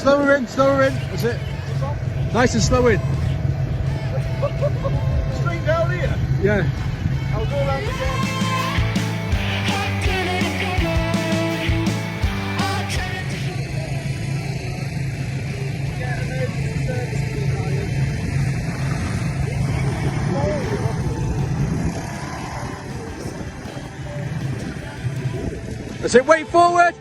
slower in, slower in. That's it. Nice and slow in. Straight down here. Yeah. I'll go around again. That's it. Wait forward.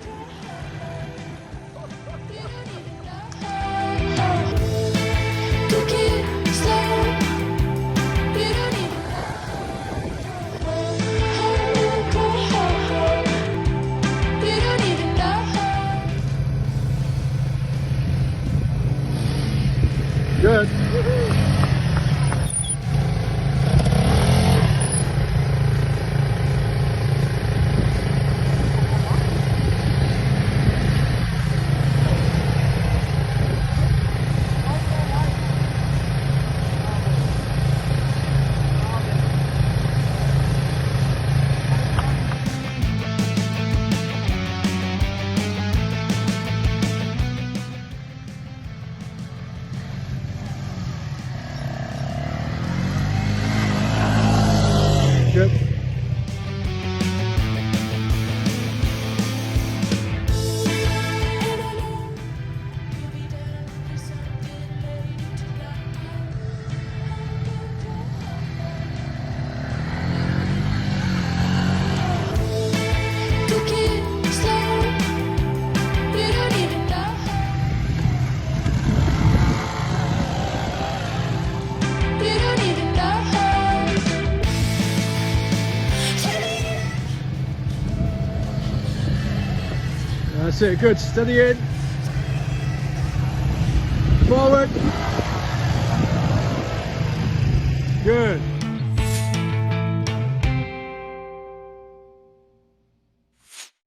Good. Good. That's it, good. Steady in. Forward. Good.